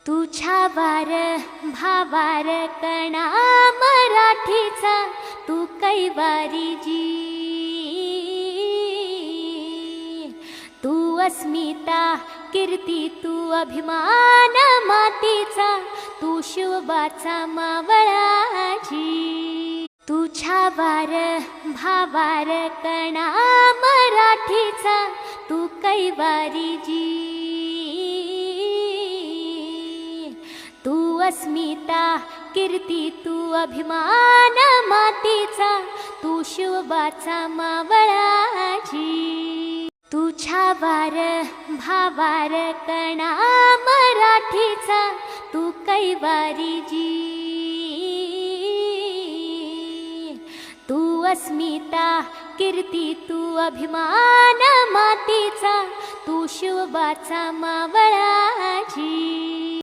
तुझ्या वार भावार कणा मराठीचा तू कैवारी जी। तू अस्मिता कीर्ती तू अभिमान मातीचा तू शिवबाचा मावळाजी। तुझ्या वार भावार कणा मराठीचा तू कैवारी जी। तू अस्मिता कीर्ती तू अभिमान मातीचा तू शिवबाचा मावळाजी। तुझ्या वार भावार कणा मराठीचा तू कैवारी जी। तू अस्मिता कीर्ती तू अभिमान मातीचा तू शिवबाचा मावळाजी।